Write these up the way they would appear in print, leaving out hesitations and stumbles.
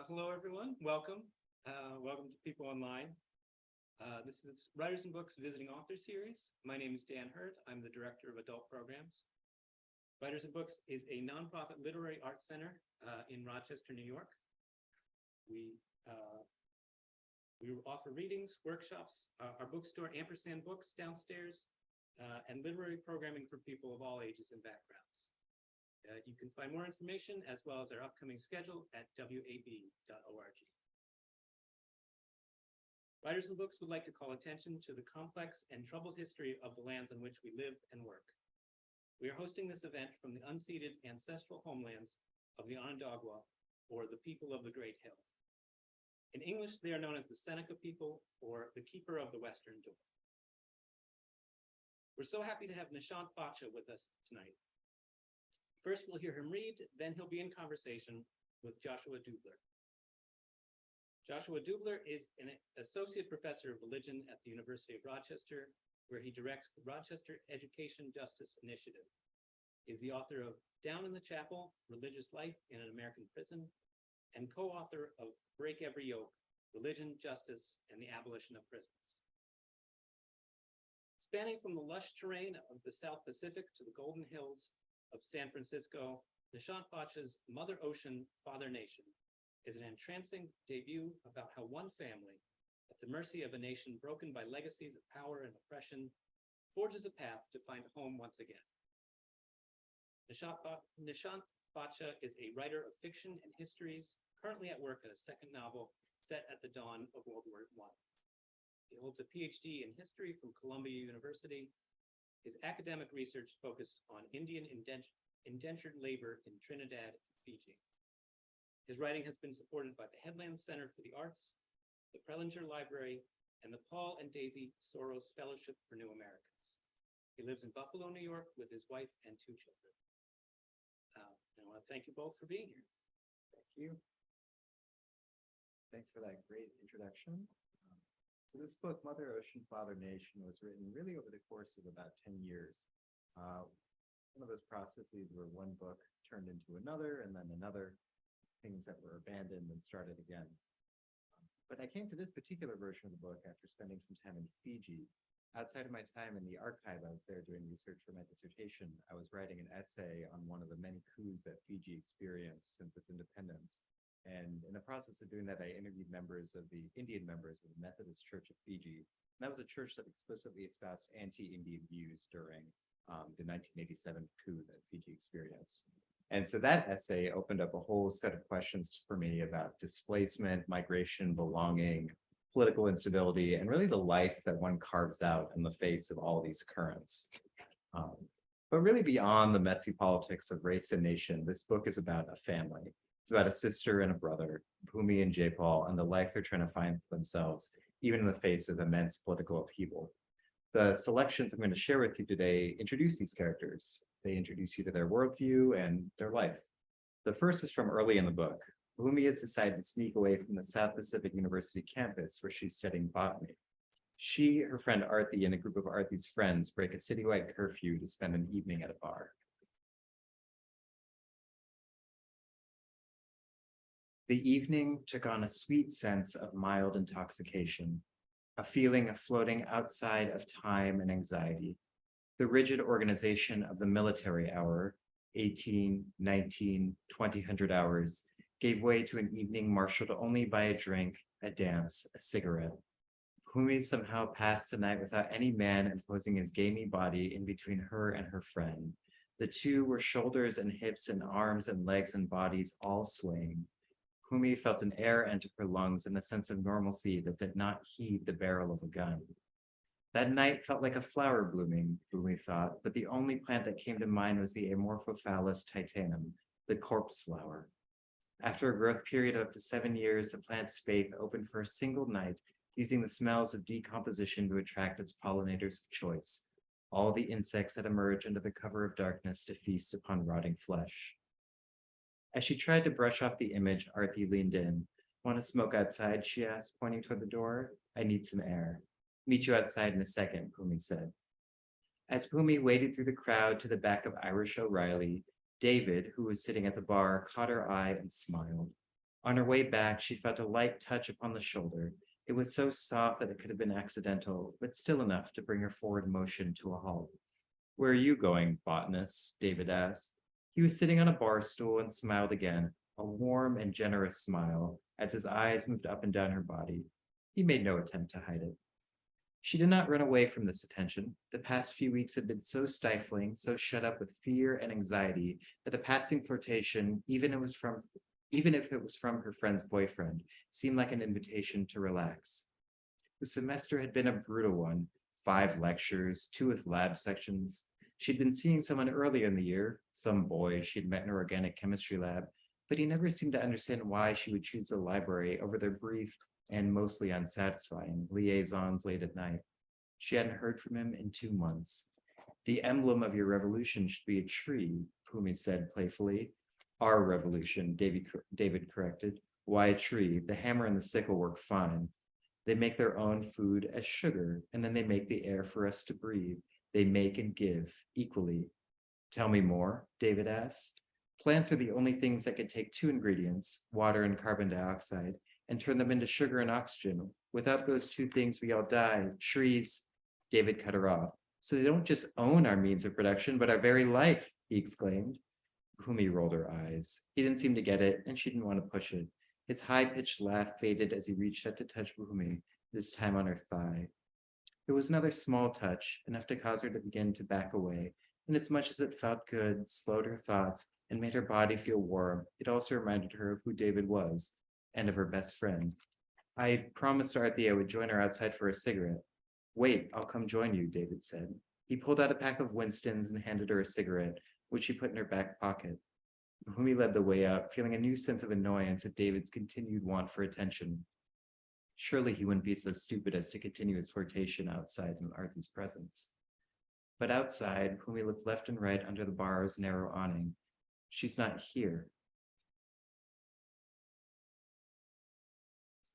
Hello, everyone. Welcome. Welcome to people online. This is Writers and Books Visiting Author Series. My name is Dan Hurt. I'm the Director of Adult Programs. Writers and Books is a nonprofit literary arts center in Rochester, New York. We offer readings, workshops, our bookstore, Ampersand Books downstairs, and literary programming for people of all ages and backgrounds. You can find more information as well as our upcoming schedule at wab.org. Writers and Books would like to call attention to the complex and troubled history of the lands on which we live and work. We are hosting this event from the unceded ancestral homelands of the Onondaga, or the people of the Great Hill. In English, they are known as the Seneca people, or the Keeper of the Western Door. We're so happy to have Nishant Batsha with us tonight. First, we'll hear him read, then he'll be in conversation with Joshua Dubler. Joshua Dubler is an associate professor of religion at the University of Rochester, where he directs the Rochester Education Justice Initiative. He's the author of Down in the Chapel, Religious Life in an American Prison, and co-author of Break Every Yoke, Religion, Justice, and the Abolition of Prisons. Spanning from the lush terrain of the South Pacific to the Golden Hills of San Francisco, Nishant Batsha's Mother Ocean, Father Nation is an entrancing debut about how one family, at the mercy of a nation broken by legacies of power and oppression, forges a path to find home once again. Nishant Batsha is a writer of fiction and histories, currently at work on a second novel set at the dawn of World War I. He holds a PhD in history from Columbia University. His academic research focused on Indian indentured labor in Trinidad and Fiji. His writing has been supported by the Headlands Center for the Arts, the Prelinger Library, and the Paul and Daisy Soros Fellowship for New Americans. He lives in Buffalo, New York, with his wife and 2 children. I want to thank you both for being here. Thank you. Thanks for that great introduction. So this book, Mother Ocean, Father Nation, was written really over the course of about 10 years. One of those processes where one book turned into another and then another, things that were abandoned and started again. But I came to this particular version of the book after spending some time in Fiji. Outside of my time in the archive, I was there doing research for my dissertation. I was writing an essay on one of the many coups that Fiji experienced since its independence. And in the process of doing that, I interviewed members of the Indian members of the Methodist Church of Fiji. And that was a church that explicitly espoused anti-Indian views during the 1987 coup that Fiji experienced. And so that essay opened up a whole set of questions for me about displacement, migration, belonging, political instability, and really the life that one carves out in the face of all these currents. But really beyond the messy politics of race and nation, this book is about a family. It's about a sister and a brother, Bhumi and Jaypal, and the life they're trying to find for themselves, even in the face of immense political upheaval. The selections I'm going to share with you today introduce these characters. They introduce you to their worldview and their life. The first is from early in the book. Bhumi has decided to sneak away from the South Pacific University campus where she's studying botany. She, her friend Arthi, and a group of Arthi's friends break a citywide curfew to spend an evening at a bar. The evening took on a sweet sense of mild intoxication, a feeling of floating outside of time and anxiety. The rigid organization of the military hour, 18, 19, 20 hours, gave way to an evening marshaled only by a drink, a dance, a cigarette. Bhumi somehow passed the night without any man imposing his gamey body in between her and her friend. The two were shoulders and hips and arms and legs and bodies all swaying. Bhumi felt an air enter her lungs and a sense of normalcy that did not heed the barrel of a gun. That night felt like a flower blooming, Bhumi thought, but the only plant that came to mind was the Amorphophallus titanum, the corpse flower. After a growth period of up to 7 years, the plant's spathe opened for a single night, using the smells of decomposition to attract its pollinators of choice, all the insects that emerge under the cover of darkness to feast upon rotting flesh. As she tried to brush off the image, Arthi leaned in. Want to smoke outside, she asked, pointing toward the door. I need some air. Meet you outside in a second, Bhumi said. As Bhumi waded through the crowd to the back of Irish O'Reilly, David, who was sitting at the bar, caught her eye and smiled. On her way back, she felt a light touch upon the shoulder. It was so soft that it could have been accidental, but still enough to bring her forward motion to a halt. "Where are you going, botanist?" David asked. He was sitting on a bar stool and smiled again, a warm and generous smile, as his eyes moved up and down her body. He made no attempt to hide it. She did not run away from this attention. The past few weeks had been so stifling, so shut up with fear and anxiety, that the passing flirtation, even if it was from her friend's boyfriend, seemed like an invitation to relax. The semester had been a brutal one, 5 lectures, 2 with lab sections. She'd been seeing someone earlier in the year, some boy she'd met in her organic chemistry lab, but he never seemed to understand why she would choose the library over their brief and mostly unsatisfying liaisons late at night. She hadn't heard from him in 2 months. "The emblem of your revolution should be a tree," Pumi said playfully. "Our revolution," David corrected. "Why a tree? The hammer and the sickle work fine. They make their own food as sugar, and then they make the air for us to breathe. They make and give equally." "Tell me more," David asked. "Plants are the only things that can take 2 ingredients, water and carbon dioxide, and turn them into sugar and oxygen. Without those 2 things, we all die. Trees—" David cut her off. "So they don't just own our means of production, but our very life," he exclaimed. Bhumi rolled her eyes. He didn't seem to get it, and she didn't want to push it. His high-pitched laugh faded as he reached out to touch Bhumi, this time on her thigh. It was another small touch, enough to cause her to begin to back away, and as much as it felt good, slowed her thoughts, and made her body feel warm, it also reminded her of who David was, and of her best friend. "I promised Dorothy I would join her outside for a cigarette." "Wait, I'll come join you," David said. He pulled out a pack of Winston's and handed her a cigarette, which she put in her back pocket. Bhumi led the way up, feeling a new sense of annoyance at David's continued want for attention. Surely he wouldn't be so stupid as to continue his flirtation outside in Arthy's presence. But outside, Bhumi looked left and right under the bar's narrow awning. "She's not here."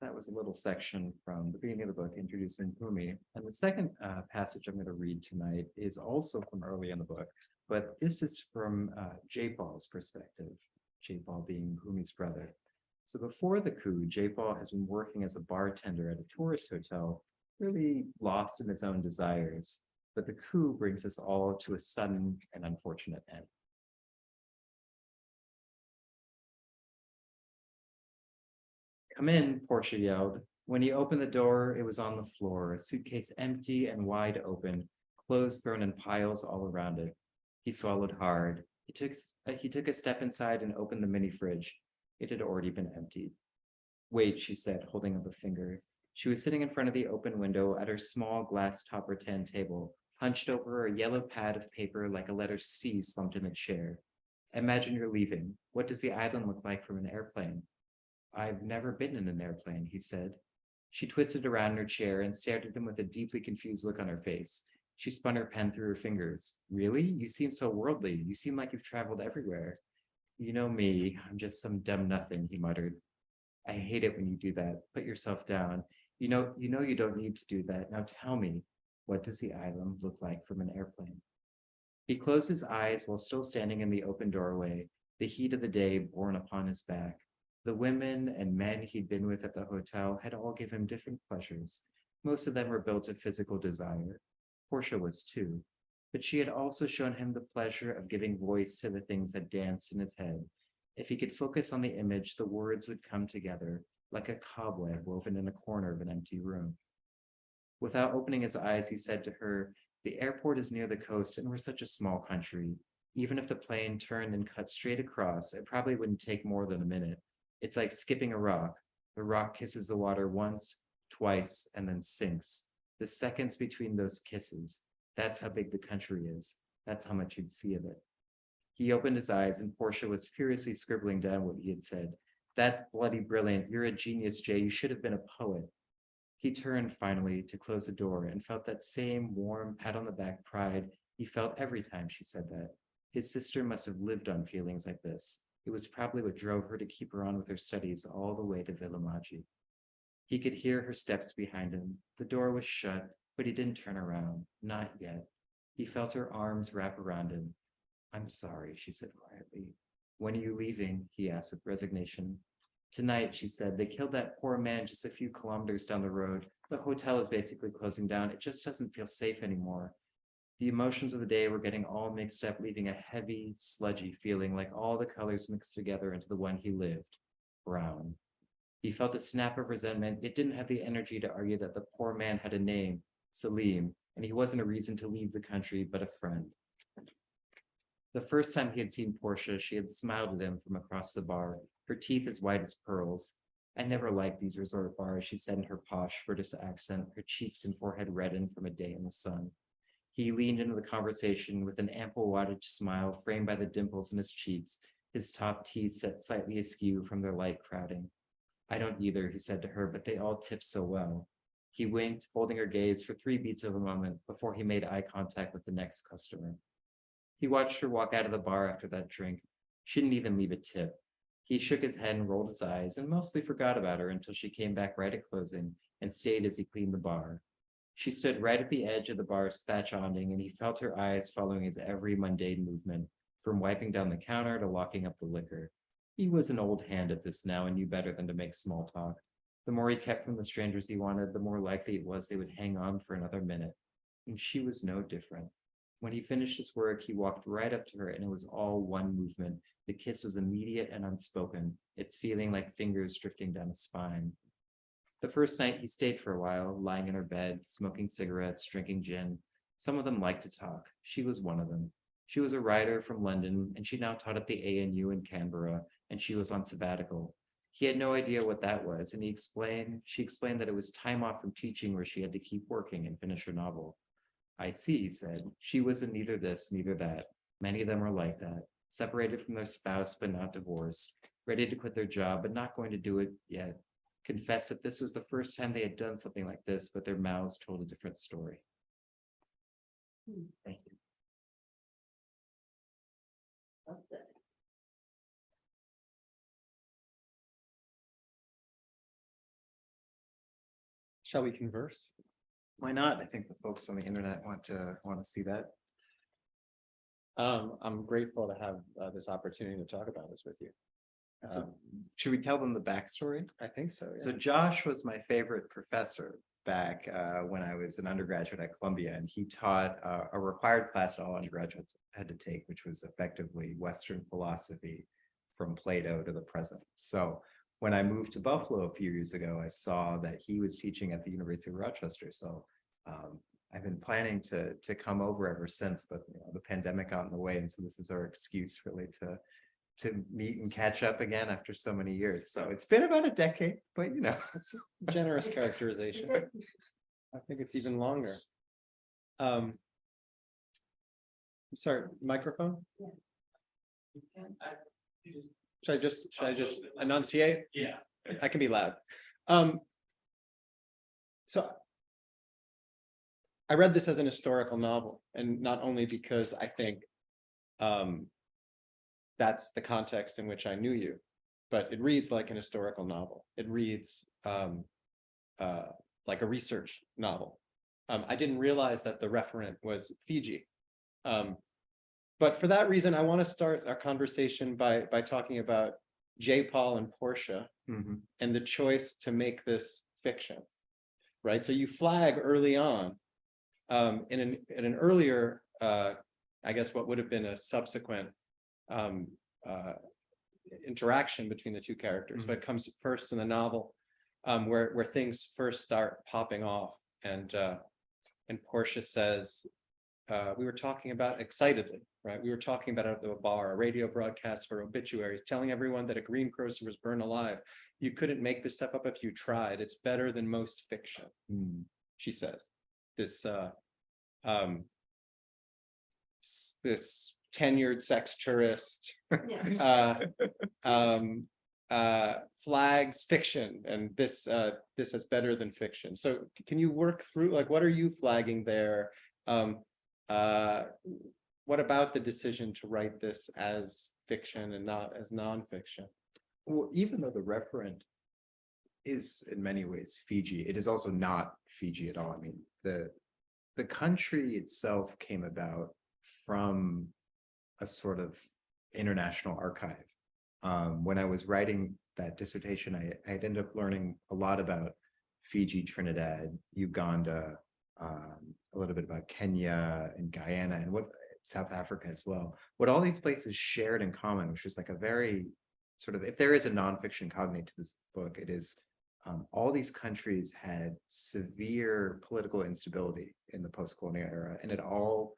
That was a little section from the beginning of the book introducing Bhumi. And the second passage I'm going to read tonight is also from early in the book, but this is from Jaypal's perspective, Jaypal being Bhumi's brother. So before the coup, Jaypal has been working as a bartender at a tourist hotel, really lost in his own desires. But the coup brings us all to a sudden and unfortunate end. "Come in," Portia yelled. When he opened the door, it was on the floor, a suitcase empty and wide open, clothes thrown in piles all around it. He swallowed hard. He took a step inside and opened the mini fridge. It had already been emptied. "Wait," she said, holding up a finger. She was sitting in front of the open window at her small glass top rattan table, hunched over a yellow pad of paper like a letter C slumped in a chair. "Imagine you're leaving. What does the island look like from an airplane?" "I've never been in an airplane," he said. She twisted around in her chair and stared at him with a deeply confused look on her face. She spun her pen through her fingers. "Really? You seem so worldly. You seem like you've traveled everywhere." "You know me. I'm just some dumb nothing," he muttered. "I hate it when you do that. Put yourself down. You know you don't need to do that. Now tell me, what does the island look like from an airplane?" He closed his eyes while still standing in the open doorway, the heat of the day borne upon his back. The women and men he'd been with at the hotel had all given him different pleasures. Most of them were built of physical desire. Portia was too. But she had also shown him the pleasure of giving voice to the things that danced in his head. If he could focus on the image, the words would come together, like a cobweb woven in a corner of an empty room. Without opening his eyes, he said to her, "The airport is near the coast, and we're such a small country. Even if the plane turned and cut straight across, it probably wouldn't take more than a minute. It's like skipping a rock. The rock kisses the water once, twice, and then sinks. The seconds between those kisses, that's how big the country is. That's how much you'd see of it." He opened his eyes, and Portia was furiously scribbling down what he had said. "That's bloody brilliant. You're a genius, Jay. You should have been a poet." He turned finally to close the door and felt that same warm pat on the back pride he felt every time she said that. His sister must have lived on feelings like this. It was probably what drove her to keep her on with her studies all the way to Villamaggi. He could hear her steps behind him. The door was shut, but he didn't turn around. Not yet. He felt her arms wrap around him. "I'm sorry," she said quietly. "When are you leaving?" he asked with resignation. Tonight, she said, they killed that poor man just a few kilometers down the road. The hotel is basically closing down. It just doesn't feel safe anymore. The emotions of the day were getting all mixed up, leaving a heavy, sludgy feeling like all the colors mixed together into the one he lived, brown. He felt a snap of resentment. It didn't have the energy to argue that the poor man had a name, Salim, and he wasn't a reason to leave the country, but a friend. The first time he had seen Portia, she had smiled at him from across the bar, her teeth as white as pearls. I never liked these resort bars, she said in her posh British accent, her cheeks and forehead reddened from a day in the sun. He leaned into the conversation with an ample wattage smile framed by the dimples in his cheeks, his top teeth set slightly askew from their light crowding. I don't either, he said to her, but they all tip so well. He winked, holding her gaze for 3 beats of a moment before he made eye contact with the next customer. He watched her walk out of the bar after that drink. She didn't even leave a tip. He shook his head and rolled his eyes and mostly forgot about her until she came back right at closing and stayed as he cleaned the bar. She stood right at the edge of the bar's thatch awning, and he felt her eyes following his every mundane movement, from wiping down the counter to locking up the liquor. He was an old hand at this now and knew better than to make small talk. The more he kept from the strangers he wanted, the more likely it was they would hang on for another minute. And she was no different. When he finished his work, he walked right up to her, and it was all one movement. The kiss was immediate and unspoken, its feeling like fingers drifting down his spine. The first night he stayed for a while, lying in her bed, smoking cigarettes, drinking gin. Some of them liked to talk. She was one of them. She was a writer from London, and she now taught at the ANU in Canberra, and she was on sabbatical. He had no idea what that was, and she explained that it was time off from teaching where she had to keep working and finish her novel. I see, he said. She was in neither this, neither that. Many of them are like that, separated from their spouse but not divorced, ready to quit their job but not going to do it yet. Confessed that this was the first time they had done something like this, but their mouths told a different story. Thank you. Shall we converse? Why not? I think the folks on the internet want to see that. I'm grateful to have this opportunity to talk about this with you. So, should we tell them the backstory? I think so. Yeah. So Josh was my favorite professor back when I was an undergraduate at Columbia, and he taught a required class that all undergraduates had to take, which was effectively Western philosophy from Plato to the present. So when I moved to Buffalo a few years ago, I saw that he was teaching at the University of Rochester. So I've been planning to come over ever since, but the pandemic got in the way, and so this is our excuse really to meet and catch up again after so many years. So it's been about a decade, but It's a generous characterization. I think it's even longer. I'm sorry, microphone? Yeah. Should I just enunciate? Yeah. I can be loud. So I read this as an historical novel, and not only because I think that's the context in which I knew you, but it reads like an historical novel. It reads like a research novel. I didn't realize that the referent was Fiji. But for that reason, I want to start our conversation by talking about J. Paul and Portia and the choice to make this fiction, right? So you flag early on in an earlier, I guess what would have been a subsequent interaction between the two characters, but it comes first in the novel where things first start popping off, and Portia says, we were talking about excitedly, right? We were talking about at the bar, a radio broadcast for obituaries, telling everyone that a greengrocer was burned alive. You couldn't make this stuff up if you tried. It's better than most fiction, she says. This tenured sex tourist flags fiction, and this is better than fiction. So can you work through, like, what are you flagging there? What about the decision to write this as fiction and not as nonfiction? Well, even though the referent is in many ways Fiji, it is also not Fiji at all. I mean, the country itself came about from a sort of international archive. When I was writing that dissertation, I'd ended up learning a lot about Fiji, Trinidad, Uganda, a little bit about Kenya and Guyana, and what South Africa as well. What all these places shared in common, which was like a very sort of, if there is a nonfiction cognate to this book, it is all these countries had severe political instability in the post-colonial era, and all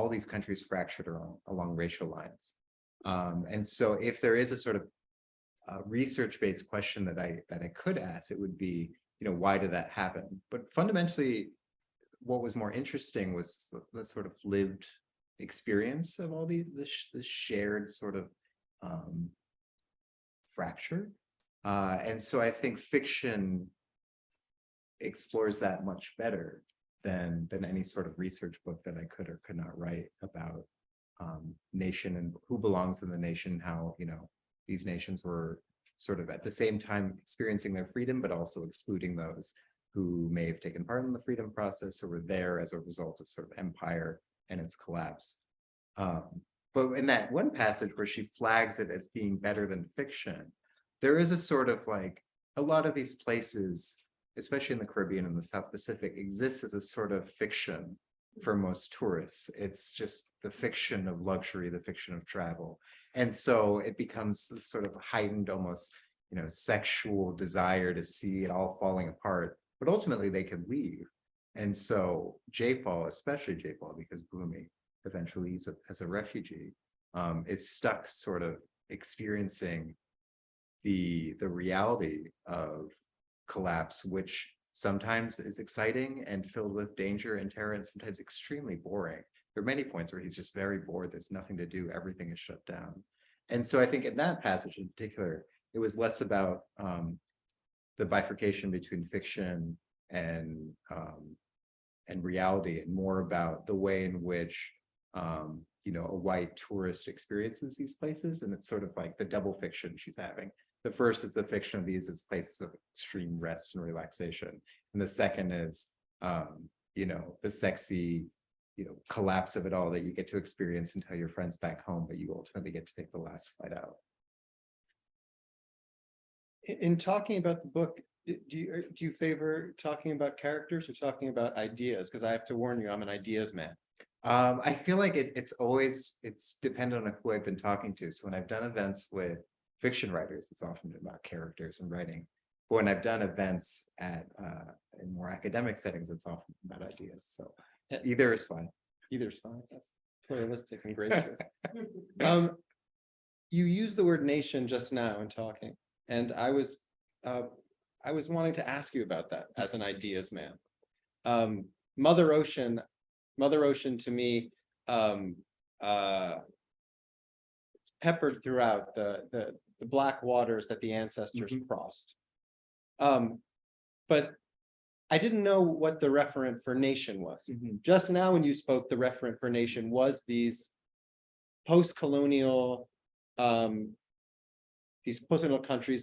these countries fractured along racial lines. And so if there is a sort of research-based question that I could ask, it would be, why did that happen? But fundamentally, what was more interesting was the sort of lived experience of all the shared sort of fracture. And so I think fiction explores that much better than any sort of research book that I could or could not write about nation and who belongs in the nation, how these nations were sort of at the same time experiencing their freedom, but also excluding those who may have taken part in the freedom process or were there as a result of sort of empire and its collapse. But in that one passage where she flags it as being better than fiction, there is a sort of like, a lot of these places, especially in the Caribbean and the South Pacific, exists as a sort of fiction for most tourists. It's just the fiction of luxury, the fiction of travel. And so it becomes this sort of heightened, almost, sexual desire to see it all falling apart, but ultimately they could leave. And so J-Paul, especially J-Paul, because Bhumi eventually leaves as a refugee, is stuck sort of experiencing the reality of collapse, which sometimes is exciting and filled with danger and terror, and sometimes extremely boring. There are many points where he's just very bored. There's nothing to do. Everything is shut down. And so I think in that passage in particular, it was less about the bifurcation between fiction and reality, and more about the way in which a white tourist experiences these places. And it's sort of like the double fiction she's having. The first is the fiction of these as places of extreme rest and relaxation. And the second is, the sexy, collapse of it all that you get to experience and tell your friends back home, but you ultimately get to take the last flight out. In talking about the book, do you favor talking about characters or talking about ideas? Because I have to warn you, I'm an ideas man. I feel like it's dependent on who I've been talking to. So when I've done events with fiction writers, it's often about characters and writing. But when I've done events in more academic settings, it's often about ideas. So either is fine. Either is fine. That's pluralistic and gracious. You used the word nation just now in talking, and I was wanting to ask you about that as an ideas man. Mother Ocean to me, peppered throughout the black waters that the ancestors crossed. But I didn't know what the referent for nation was. Just now when you spoke, the referent for nation was these post-colonial countries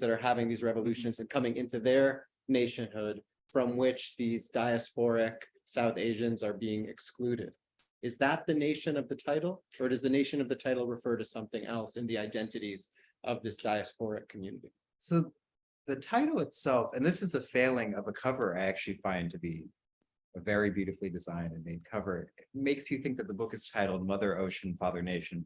that are having these revolutions and coming into their nationhood, from which these diasporic South Asians are being excluded. Is that the nation of the title, or does the nation of the title refer to something else in the identities of this diasporic community? So the title itself, and this is a failing of a cover I actually find to be a very beautifully designed and made cover. It makes you think that the book is titled Mother Ocean, Father Nation.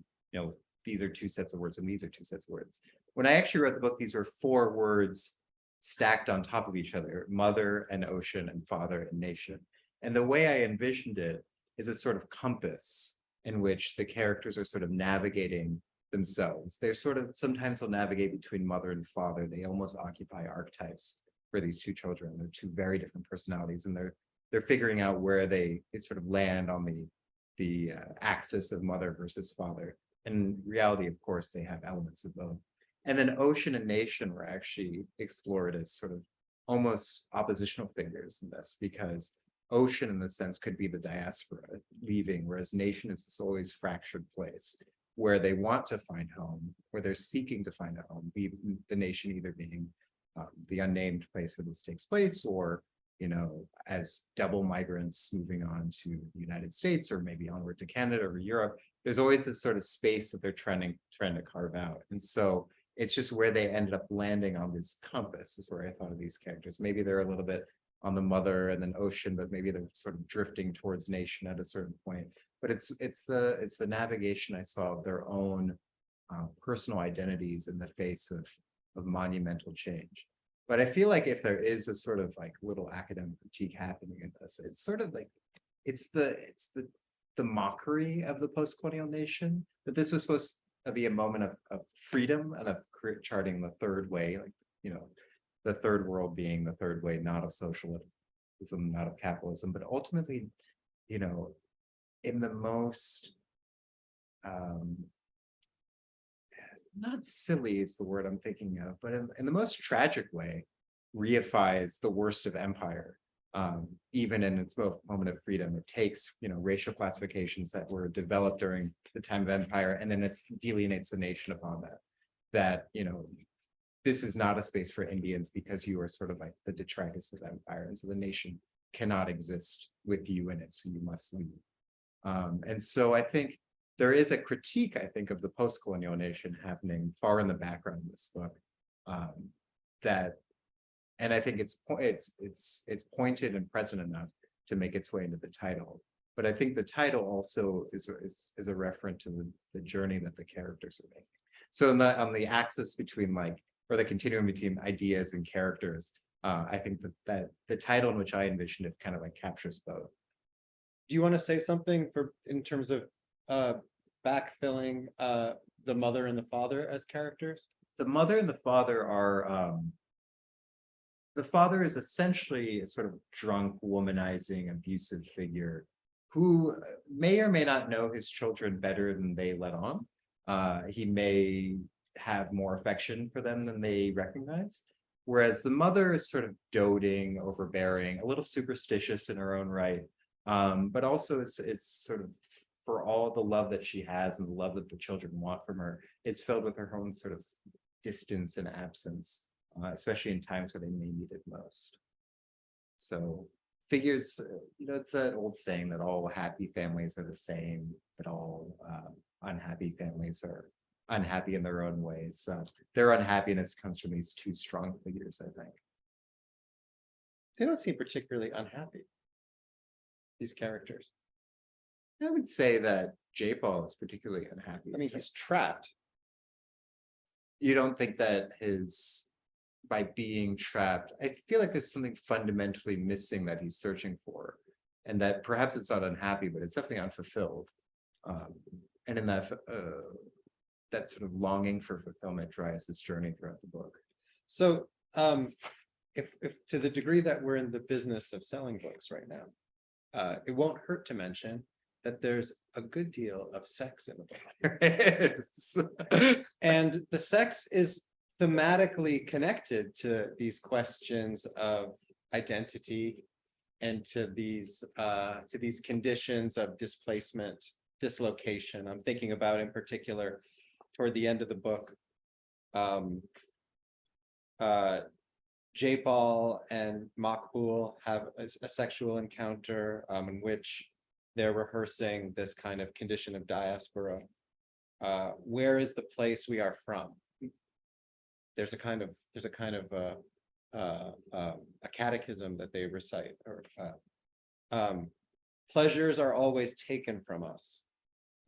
These are two sets of words and these are two sets of words. When I actually wrote the book, these were four words stacked on top of each other: mother and ocean and father and nation. And the way I envisioned it is a sort of compass in which the characters are sort of navigating themselves. They're sort of, sometimes they'll navigate between mother and father. They almost occupy archetypes for these two children. They're two very different personalities, and they're figuring out where they sort of land on the axis of mother versus father. In reality, of course, they have elements of both. And then ocean and nation were actually explored as sort of almost oppositional figures in this, because ocean in the sense could be the diaspora leaving, whereas nation is this always fractured place where they want to find home, where they're seeking to find a home, be the nation either being the unnamed place where this takes place, or as double migrants moving on to the United States, or maybe onward to Canada or Europe. There's always this sort of space that they're trying to carve out. And so It's just where they ended up landing on this compass is where I thought of these characters. Maybe they're a little bit on the mother and then ocean, but maybe they're sort of drifting towards nation at a certain point. But it's the navigation I saw of their own personal identities in the face of monumental change. But I feel like if there is a sort of like little academic critique happening in this, it's sort of like it's the mockery of the post-colonial nation, that this was supposed to be a moment of freedom and of charting the third way, like, you know, the third world being the third way, not of socialism, not of capitalism, but ultimately, you know, in the most not silly is the word I'm thinking of, but in the most tragic way, reifies the worst of empire. Even in its moment of freedom, it takes, you know, racial classifications that were developed during the time of empire, and then it alienates the nation upon that, you know, this is not a space for Indians because you are sort of like the detritus of empire, and so the nation cannot exist with you in it, so you must leave. And so I think there is a critique, I think, of the post-colonial nation happening far in the background of this book, and I think it's pointed and present enough to make its way into the title. But I think the title also is a reference to the journey that the characters are making. So on the axis between or the continuum between ideas and characters, I think that the title in which I envisioned it kind of like captures both. Do you want to say something in terms of backfilling the mother and the father as characters? The mother and the father are the father is essentially a sort of drunk, womanizing, abusive figure who may or may not know his children better than they let on. He may have more affection for them than they recognize. Whereas the mother is sort of doting, overbearing, a little superstitious in her own right. But also it's sort of, for all the love that she has and the love that the children want from her, it's filled with her own sort of distance and absence, especially in times where they may need it most. So figures, you know, it's an old saying that all happy families are the same, but all unhappy families are unhappy in their own ways. Their unhappiness comes from these two strong figures, I think. They don't seem particularly unhappy, these characters. I would say that J-Paul is particularly unhappy. I mean, he's trapped. You don't think that by being trapped, I feel like there's something fundamentally missing that he's searching for, and that perhaps it's not unhappy, but it's definitely unfulfilled. And in that sort of longing for fulfillment drives this journey throughout the book. So if to the degree that we're in the business of selling books right now, it won't hurt to mention that there's a good deal of sex in the book. And the sex is thematically connected to these questions of identity and to these conditions of displacement, dislocation. I'm thinking about, in particular, toward the end of the book, J-Paul and Makbul have a sexual encounter in which they're rehearsing this kind of condition of diaspora. Where is the place we are from? There's a kind of a catechism that they recite, or pleasures are always taken from us.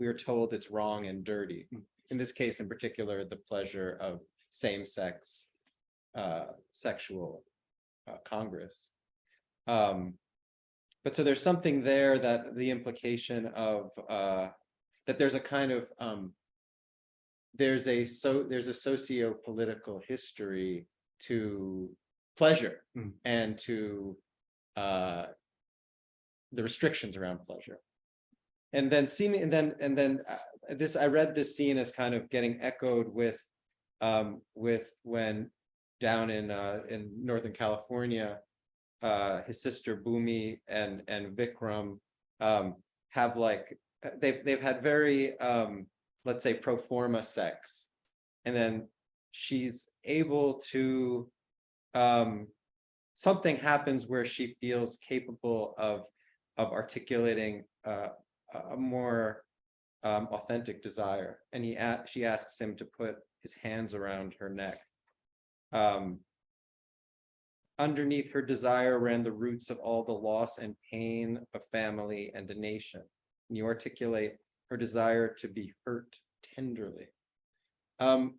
We are told it's wrong and dirty. In this case, in particular, the pleasure of same-sex sexual congress. But so there's something there, that the implication of that there's a kind of there's a socio-political history to pleasure and to the restrictions around pleasure. And then this, I read this scene as kind of getting echoed with when down in Northern California, his sister Bhumi and Vikram have they've had very let's say pro forma sex, and then she's able to something happens where she feels capable of articulating a more authentic desire, and she asks him to put his hands around her neck. Underneath her desire ran the roots of all the loss and pain of family and a nation. And you articulate her desire to be hurt tenderly. Do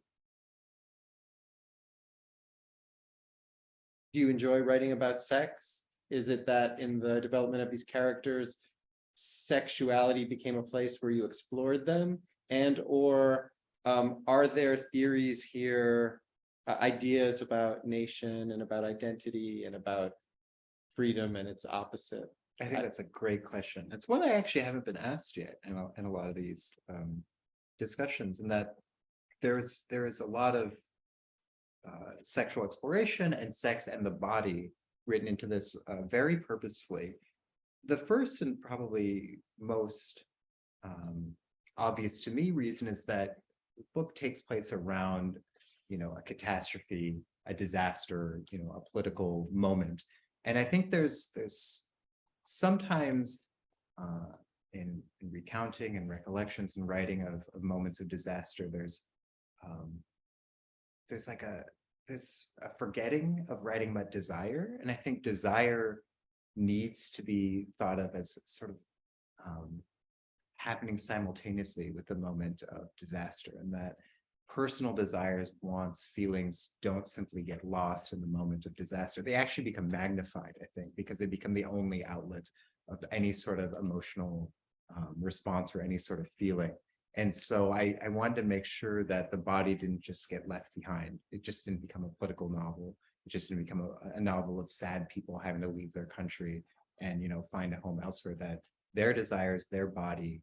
you enjoy writing about sex? Is it that in the development of these characters, sexuality became a place where you explored them? And or are there theories here, ideas about nation and about identity and about freedom and its opposite? I think that's a great question. It's one I actually haven't been asked yet in a lot of these discussions, and that there is a lot of sexual exploration and sex and the body written into this very purposefully. The first and probably most obvious to me reason is that the book takes place around, a catastrophe, a disaster, a political moment. And I think there's sometimes in recounting and recollections and writing of moments of disaster, there's a forgetting of writing about desire. And I think desire needs to be thought of as sort of happening simultaneously with the moment of disaster, and that personal desires, wants, feelings don't simply get lost in the moment of disaster. They actually become magnified, I think, because they become the only outlet of any sort of emotional response or any sort of feeling. And so I wanted to make sure that the body didn't just get left behind. It just didn't become a political novel. It just didn't become a novel of sad people having to leave their country and, find a home elsewhere. That their desires, their body,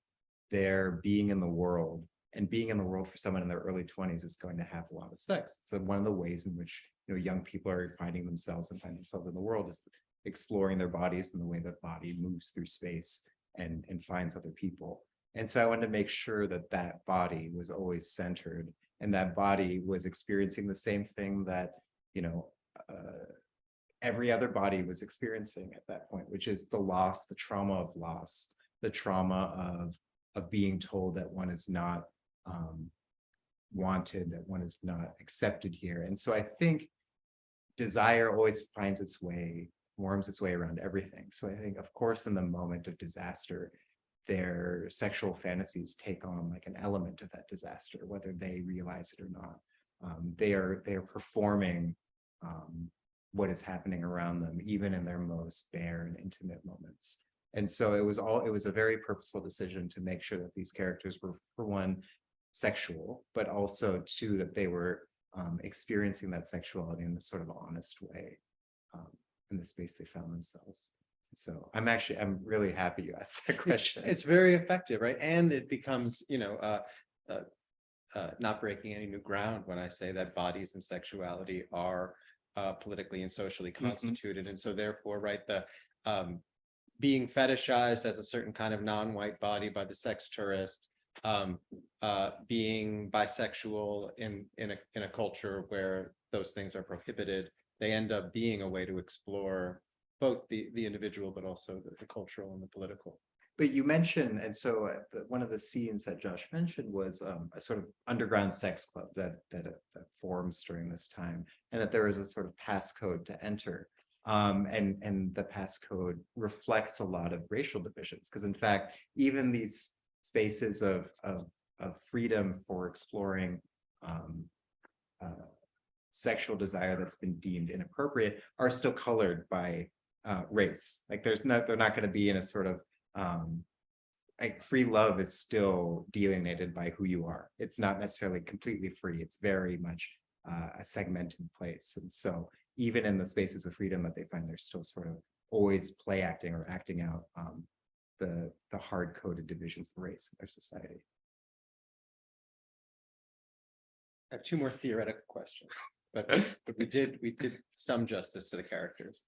their being in the world, and being in the world for someone in their early 20s is going to have a lot of sex. So one of the ways in which young people are finding themselves and find themselves in the world is exploring their bodies and the way that body moves through space and finds other people. And so I wanted to make sure that that body was always centered, and that body was experiencing the same thing that every other body was experiencing at that point, which is the loss, the trauma of loss, the trauma of being told that one is not wanted, that one is not accepted here. And so I think desire always finds its way, worms its way around everything. So I think, of course, in the moment of disaster, their sexual fantasies take on like an element of that disaster, whether they realize it or not. They are performing what is happening around them, even in their most bare and intimate moments. And so it was a very purposeful decision to make sure that these characters were, for one, sexual, but also two, that they were experiencing that sexuality in a sort of honest way in the space they found themselves. So I'm really happy you asked that question. It's very effective, right? And it becomes, not breaking any new ground when I say that bodies and sexuality are politically and socially constituted. And so therefore, right, the being fetishized as a certain kind of non-white body by the sex tourist, being bisexual in a culture where those things are prohibited, they end up being a way to explore both the individual, but also the cultural and the political. But you mentioned, and so one of the scenes that Josh mentioned was a sort of underground sex club that forms during this time, and that there is a sort of passcode to enter. And the passcode reflects a lot of racial divisions, because in fact, even these spaces of freedom for exploring sexual desire that's been deemed inappropriate are still colored by race. Like they're not going to be in a sort of like free love is still delineated by who you are. It's not necessarily completely free. It's very much a segmented place. And so even in the spaces of freedom that they find, they're still sort of always play acting or acting out the hard-coded divisions of race in their society. I have two more theoretical questions, but we did some justice to the characters.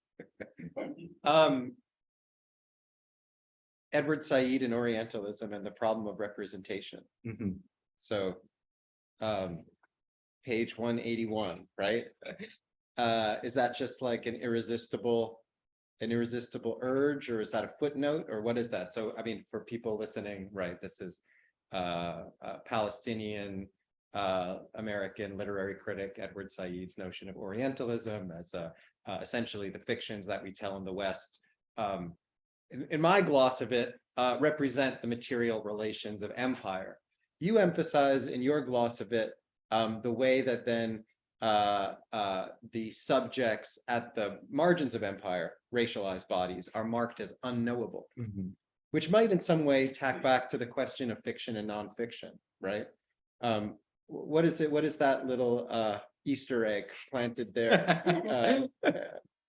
Edward Said and Orientalism and the problem of representation. Mm-hmm. So page 181, right? Is that just like an irresistible urge, or is that a footnote, or what is that? So I mean, for people listening, right, this is Palestinian American literary critic Edward Said's notion of Orientalism as essentially the fictions that we tell in the West. In my gloss of it, represent the material relations of empire. You emphasize in your gloss of it the way that then the subjects at the margins of empire, racialized bodies, are marked as unknowable, which might in some way tack back to the question of fiction and nonfiction, right? What is it? What is that little Easter egg planted there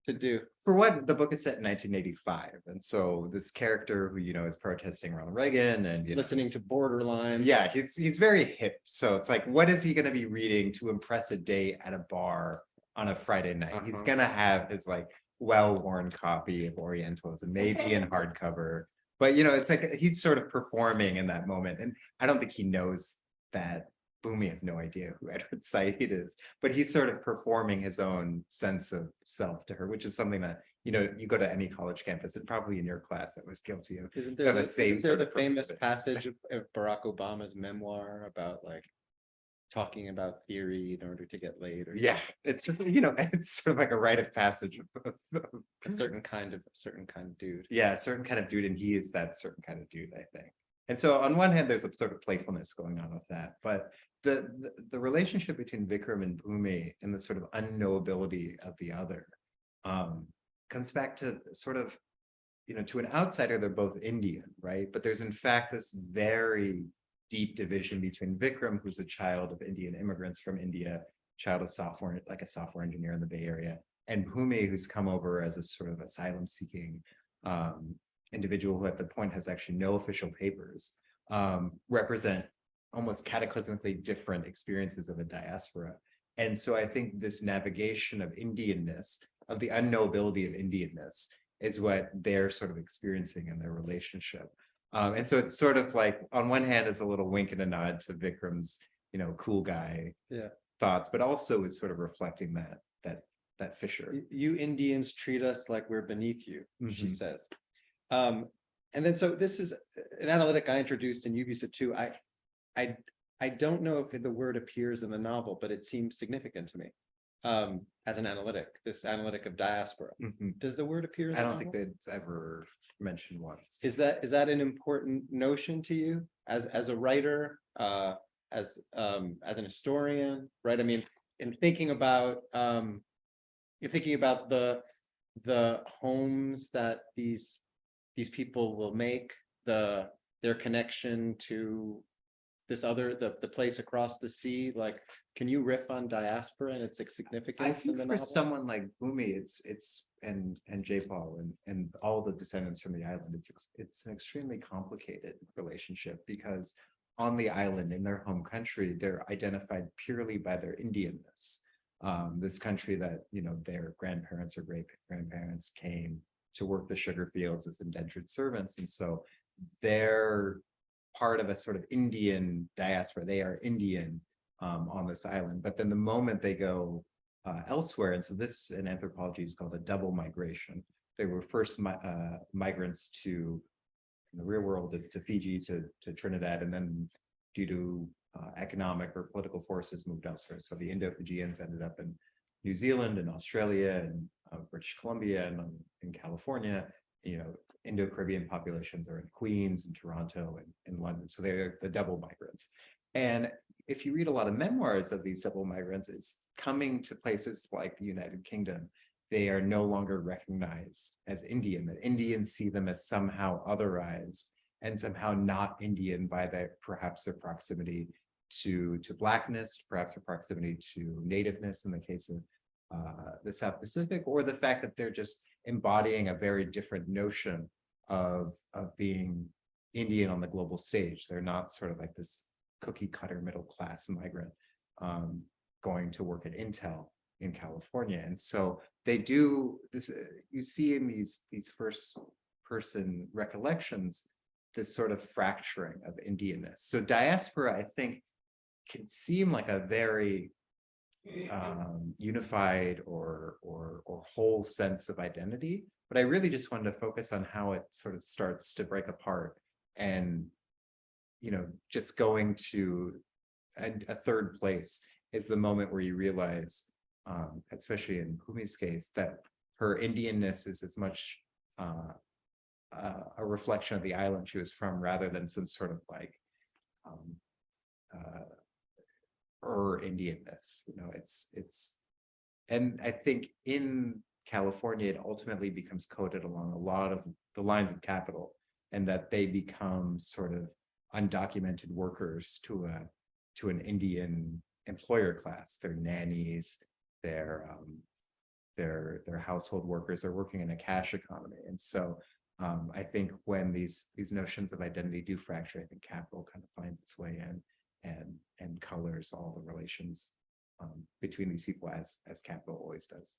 to do? For one, the book is set in 1985, and so this character who is protesting Ronald Reagan and Listening to Borderline. Yeah, he's very hip. So it's like, what is he going to be reading to impress a date at a bar on a Friday night? He's going to have his like well-worn copy of Orientalism, maybe in hardcover. But it's like he's sort of performing in that moment, and I don't think he knows that. Bumi has no idea who Edward Said is, but he's sort of performing his own sense of self to her, which is something that, you go to any college campus and probably in your class I was guilty of. Isn't there the famous performance. passage of Barack Obama's memoir about like talking about theory in order to get laid? Or It's just, it's sort of like a rite of passage of a certain kind of dude. Yeah, a certain kind of dude, and he is that certain kind of dude, I think. And so on one hand, there's a sort of playfulness going on with that, but the relationship between Vikram and Bhumi and the sort of unknowability of the other comes back to sort of, to an outsider, they're both Indian, right? But there's in fact this very deep division between Vikram, who's a child of Indian immigrants from India, child of software, like a software engineer in the Bay Area, and Bhumi, who's come over as a sort of asylum-seeking individual who at the point has actually no official papers, represent almost cataclysmically different experiences of a diaspora. And so I think this navigation of Indianness, of the unknowability of Indianness, is what they're sort of experiencing in their relationship. And so it's sort of like, on one hand, it's a little wink and a nod to Vikram's, cool guy thoughts, but also is sort of reflecting that fissure. You Indians treat us like we're beneath you, she says. And then so this is an analytic I introduced and you've used it too. I don't know if the word appears in the novel, but it seems significant to me as an analytic, this analytic of diaspora. Does the word appear in the I don't novel? think that's ever mentioned once. Is that an important notion to you as a writer, as an historian, right? I mean, in thinking about the homes that these people will make, their connection to this other, the place across the sea, like, can you riff on diaspora and its significance? I think in the for novel? someone like Bhumi, it's and J-Paul and all the descendants from the island, it's an extremely complicated relationship, because on the island, in their home country, they're identified purely by their Indianness. This country that, their grandparents or great grandparents came to work the sugar fields as indentured servants. And so they're part of a sort of Indian diaspora. They are Indian on this island. But then the moment they go elsewhere, and so this in anthropology is called a double migration. They were first migrants to the real world, to Fiji, to Trinidad, and then due to economic or political forces moved elsewhere. So the Indo-Fijians ended up in New Zealand and Australia and British Columbia and in California. Indo-Caribbean populations are in Queens and Toronto and London. So they're the double migrants. And if you read a lot of memoirs of these double migrants, it's coming to places like the United Kingdom. They are no longer recognized as Indian, that Indians see them as somehow otherized and somehow not Indian by perhaps their proximity to Blackness, perhaps their proximity to nativeness in the case of the South Pacific, or the fact that they're just embodying a very different notion of being Indian on the global stage. They're not sort of like this cookie cutter middle class migrant going to work at Intel in California. And so they do this, you see in these first person recollections, this sort of fracturing of Indianness. So diaspora, I think, can seem like a very unified or whole sense of identity, but I really just wanted to focus on how it sort of starts to break apart and just going to a third place is the moment where you realize, especially in Bhumi's case, that her Indianness is as much a reflection of the island she was from, rather than some sort of like Indianness. And I think in California, it ultimately becomes coded along a lot of the lines of capital, and that they become sort of undocumented workers to an Indian employer class. They're nannies, they're household workers, they're working in a cash economy. And so I think when these notions of identity do fracture, I think capital kind of finds its way in and colors all the relations between these people as capital always does.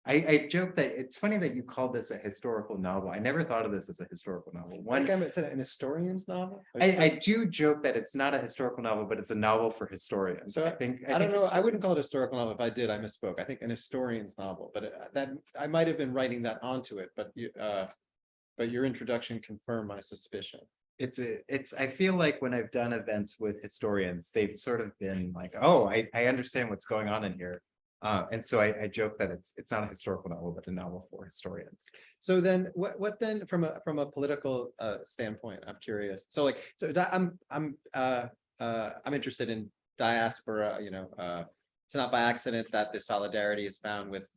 I joke that it's funny that you called this a historical novel. I never thought of this as a historical novel. Like I said, an historian's novel. I do joke that it's not a historical novel, but it's a novel for historians. So I don't know. I wouldn't call it a historical novel. If I did, I misspoke. I think an historian's novel, but that I might have been writing that onto it. But your introduction confirmed my suspicion. I feel like when I've done events with historians, they've sort of been like, oh, I understand what's going on in here. And so I joke that it's not a historical novel, but a novel for historians. So then, what then from a political standpoint? I'm curious. So I'm interested in diaspora. It's not by accident that this solidarity is found with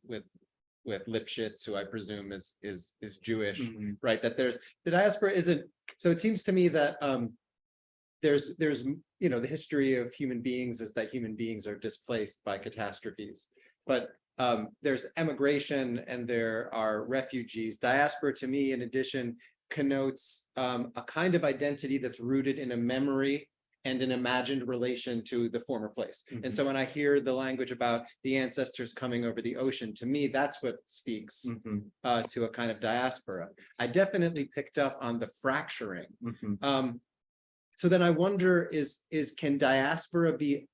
Lipschitz, who I presume is Jewish, right? That there's the diaspora isn't. So it seems to me that there's the history of human beings is that human beings are displaced by catastrophes, but there's emigration and there are refugees. Diaspora to me, in addition, connotes a kind of identity that's rooted in a memory and an imagined relation to the former place. And so when I hear the language about the ancestors coming over the ocean, to me, that's what speaks to a kind of diaspora. I definitely picked up on the fracturing. So then I wonder, can diaspora be,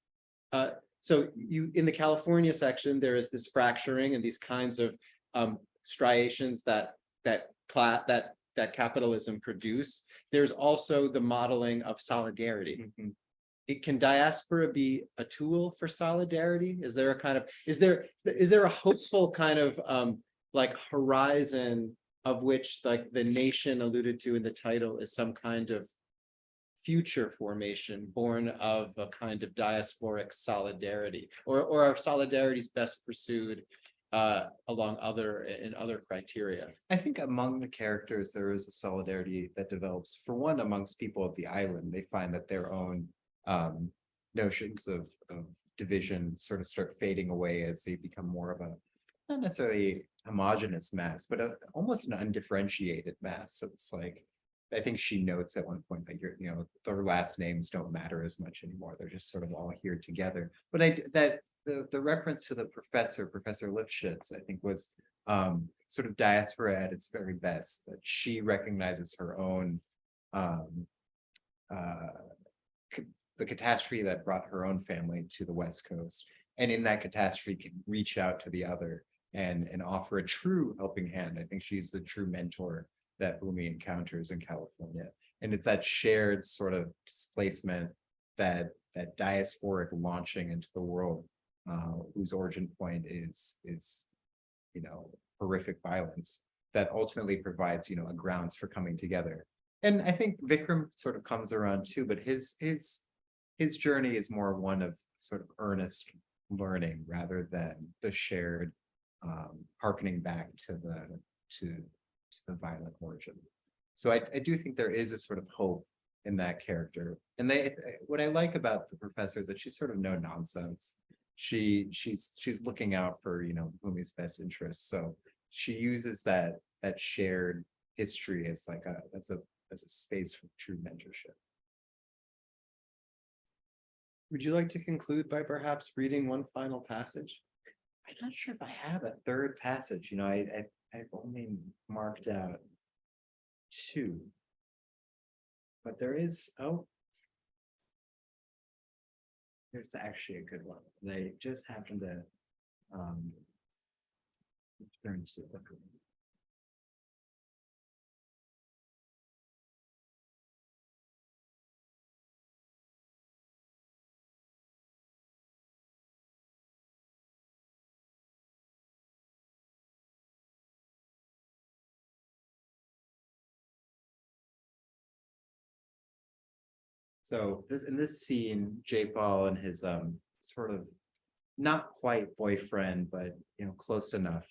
so you, in the California section, there is this fracturing and these kinds of striations that capitalism produce. There's also the modeling of solidarity. Can diaspora be a tool for solidarity? Is there a kind of, is there a hopeful kind of like horizon of which like the nation alluded to in the title is some kind of future formation born of a kind of diasporic solidarity, or are solidarities best pursued along other criteria? I think among the characters there is a solidarity that develops. For one, amongst people of the island, they find that their own notions of division sort of start fading away as they become more of a, not necessarily homogenous mass, but almost an undifferentiated mass. So it's like, I think she notes at one point that their last names don't matter as much anymore. They're just sort of all here together. But the reference to the Professor Lipschitz, I think, was sort of diaspora at its very best. That she recognizes her own the catastrophe that brought her own family to the West Coast, and in that catastrophe can reach out to the other and offer a true helping hand. I think she's the true mentor that Bhumi encounters in California. And it's that shared sort of displacement, that diasporic launching into the world, whose origin point is horrific violence, that ultimately provides a grounds for coming together. And I think Vikram sort of comes around too, but his journey is more one of sort of earnest learning rather than the shared harkening back to the violent origin. So I do think there is a sort of hope in that character. And what I like about the Professor is that she's sort of no nonsense. She's looking out for Bhumi's best interests. So she uses that shared history as like as a space for true mentorship. Would you like to conclude by perhaps reading one final passage? I'm not sure if I have a third passage. I've only marked out two, but there's actually a good one. They just happened to turn to So in this scene, J. Paul and his sort of not quite boyfriend, but close enough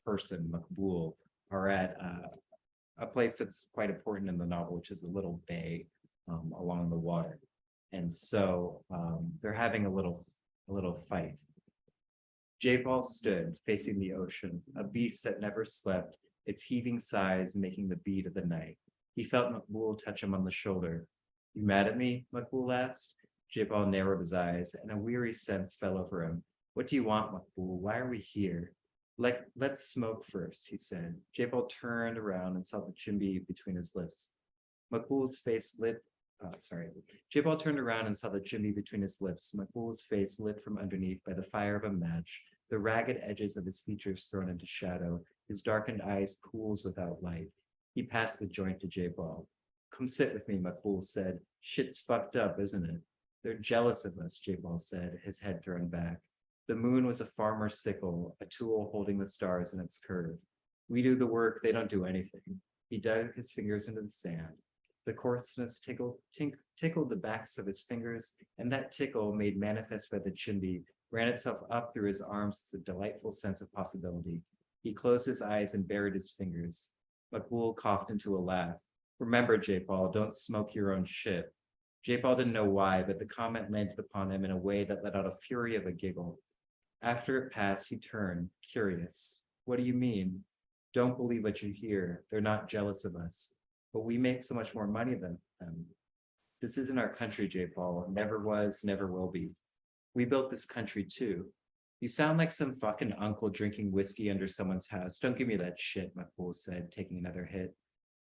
person, Makbul, are at a place that's quite important in the novel, which is a little bay along the water. And so they're having a little fight. J. Paul stood facing the ocean, a beast that never slept, its heaving sighs making the beat of the night. He felt Makbul touch him on the shoulder. "You mad at me?" Makbul asked. J. Paul narrowed his eyes, and a weary sense fell over him. "What do you want, Makbul? Why are we here?" Let's smoke first," he said. J. Paul turned around and saw the chimney between his lips. Makbul's face lit. J. Paul turned around and saw the chimney between his lips. Makbul's face lit from underneath by the fire of a match, the ragged edges of his features thrown into shadow, his darkened eyes pools without light. He passed the joint to J. Paul. "Come sit with me," Makbul said. "Shit's fucked up, isn't it?" "They're jealous of us," J. Paul said, his head thrown back. The moon was a farmer's sickle, a tool holding the stars in its curve. "We do the work, they don't do anything." He dug his fingers into the sand. The coarseness tickled the backs of his fingers, and that tickle, made manifest by the chimney, ran itself up through his arms as a delightful sense of possibility. He closed his eyes and buried his fingers. Makbul coughed into a laugh. "Remember, J. Paul, don't smoke your own shit." J. Paul didn't know why, but the comment landed upon him in a way that let out a fury of a giggle. After it passed, he turned, curious. "What do you mean?" "Don't believe what you hear. They're not jealous of us. But we make so much more money than them. This isn't our country, J. Paul. Never was, never will be. We built this country too. You sound like some fucking uncle drinking whiskey under someone's house. Don't give me that shit," Makbul said, taking another hit.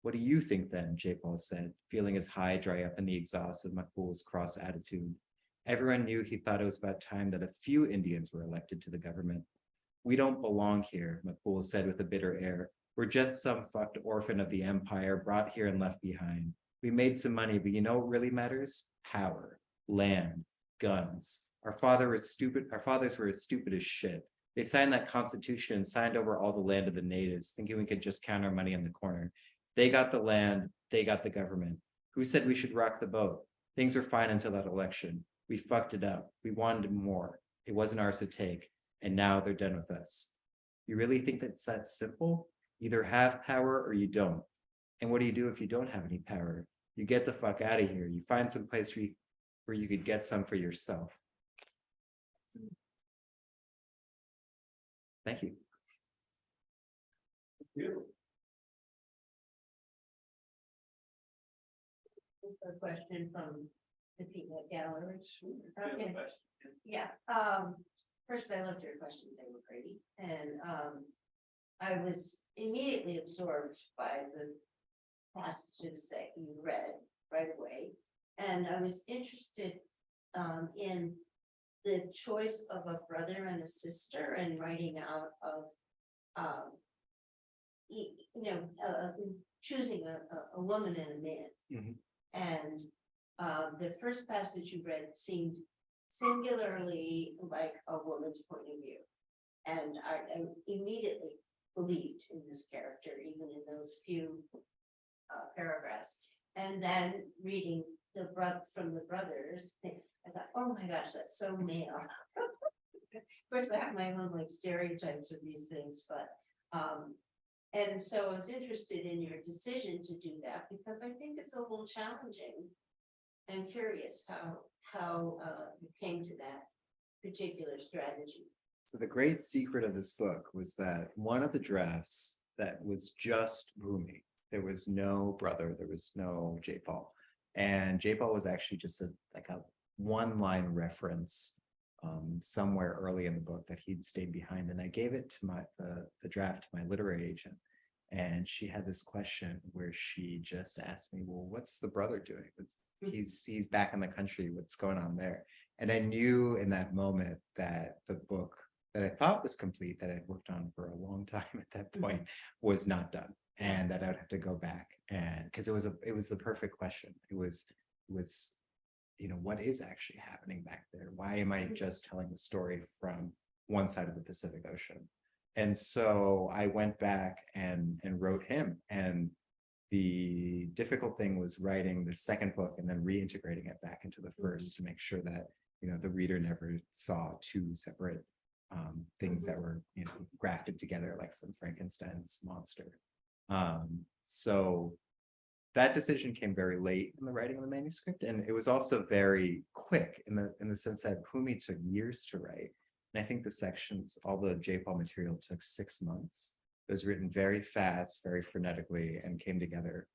"What do you think then?" J. Paul said, feeling his high dry up in the exhaust of Makbul's cross attitude. Everyone knew he thought it was about time that a few Indians were elected to the government. "We don't belong here," Makbul said with a bitter air. "We're just some fucked orphan of the empire brought here and left behind. We made some money, but you know what really matters? Power, land, guns. Our fathers were as stupid as shit. They signed that constitution and signed over all the land of the natives, thinking we could just count our money in the corner. They got the land, they got the government. Who said we should rock the boat? Things were fine until that election. We fucked it up. We wanted more. It wasn't ours to take. And now they're done with us. You really think that's that simple? Either have power or you don't. And what do you do if you don't have any power? You get the fuck out of here. You find some place where you could get some for yourself." Thank you. A question from the people at gallery. Okay. Yeah, first I loved your questions, they were pretty, and I was immediately absorbed by the passages that you read right away. And I was interested in the choice of a brother and a sister and writing out of choosing a woman and a man. Mhm. And the first passage you read seemed singularly like a woman's point of view. And I immediately believed in this character, even in those few paragraphs. And then reading from the brothers, I thought, oh my gosh, that's so male. Of course, I have my own like stereotypes of these things, but and so I was interested in your decision to do that because I think it's a little challenging. I'm curious how you came to that particular strategy. So the great secret of this book was that one of the drafts that was just Bhumi, there was no brother, there was no J. Paul. And J. Paul was actually just a one-line reference somewhere early in the book that he'd stayed behind. And I gave it to the draft to my literary agent. And she had this question where she just asked me, well, what's the brother doing? He's back in the country. What's going on there? And I knew in that moment that the book that I thought was complete, that I'd worked on for a long time at that point, was not done. And that I would have to go back, and because it was the perfect question. It was, what is actually happening back there? Why am I just telling the story from one side of the Pacific Ocean? And so I went back and wrote him. And The difficult thing was writing the second book and then reintegrating it back into the first to make sure that, you know, the reader never saw two separate things that were, you know, grafted together like some Frankenstein's monster. So that decision came very late in the writing of the manuscript, and it was also very quick in the sense that Pumi took years to write. And I think the sections, all the J-Paul material took 6 months. It was written very fast, very frenetically, and came together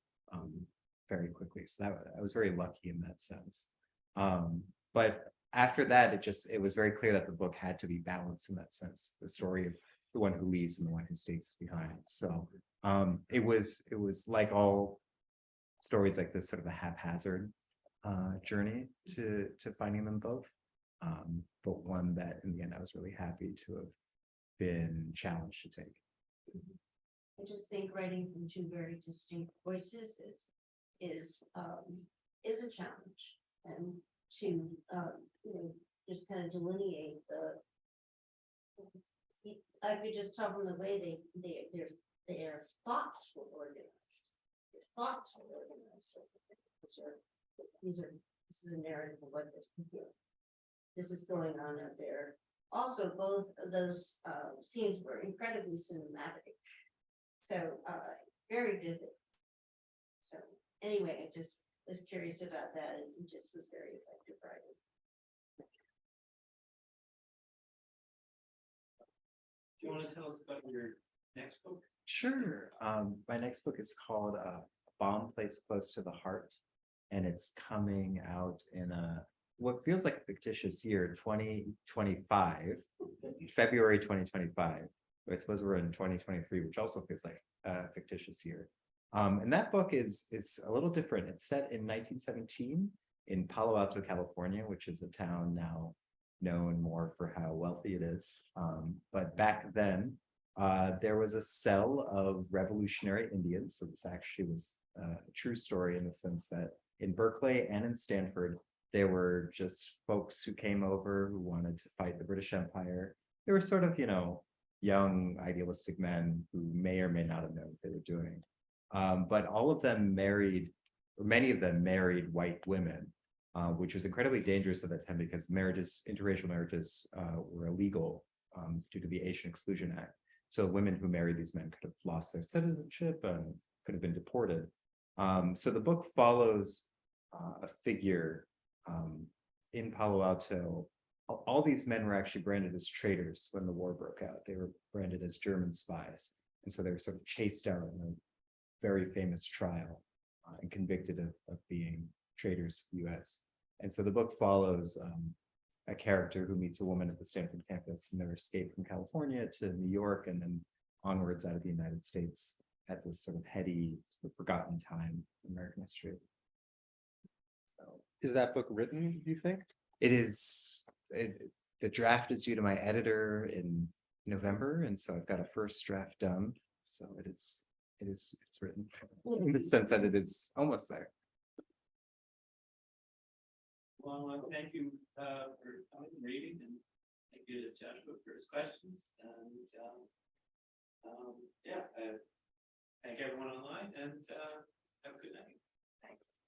very quickly. So I was very lucky in that sense. But after that, it was very clear that the book had to be balanced in that sense. The story of the one who leaves and the one who stays behind. So it was like all stories like this, sort of a haphazard journey to finding them both. But one that in the end I was really happy to have been challenged to take. I just think writing from two very distinct voices is a challenge, and to you know, just kind of delineate I could just tell from the way their thoughts were organized. Their thoughts were organized. So this is a narrative of what this is going on out there. Also, both of those scenes were incredibly cinematic. So very vivid. So anyway, I just was curious about that, and it just was very effective writing. Do you want to tell us about your next book? Sure. My next book is called A Bomb Placed Close to the Heart, and it's coming out in what feels like a fictitious year, 2025, February 2025. I suppose we're in 2023, which also feels like a fictitious year. And that book is a little different. It's set in 1917 in Palo Alto, California, which is a town now known more for how wealthy it is. But back then, there was a cell of revolutionary Indians. So this actually was a true story in the sense that in Berkeley and in Stanford, there were just folks who came over who wanted to fight the British Empire. They were sort of, you know, young idealistic men who may or may not have known what they were doing. But all of them married, or many of them married white women, which was incredibly dangerous at that time because interracial marriages were illegal due to the Asian Exclusion Act. So women who married these men could have lost their citizenship and could have been deported. So the book follows a figure in Palo Alto. All these men were actually branded as traitors when the war broke out. They were branded as German spies. And so they were sort of chased out in a very famous trial and convicted of being traitors to the US. And so the book follows a character who meets a woman at the Stanford campus and their escape from California to New York and then onwards out of the United States at this sort of heady, sort of forgotten time in American history. So, Is that book written, do you think? it is, the draft is due to my editor in November, and so I've got a first draft done. So it's written in the sense that it is almost there. Well, I want to thank you for coming and reading, and thank you to Joshua for his questions. And yeah, I thank everyone online, and have a good night. Thanks.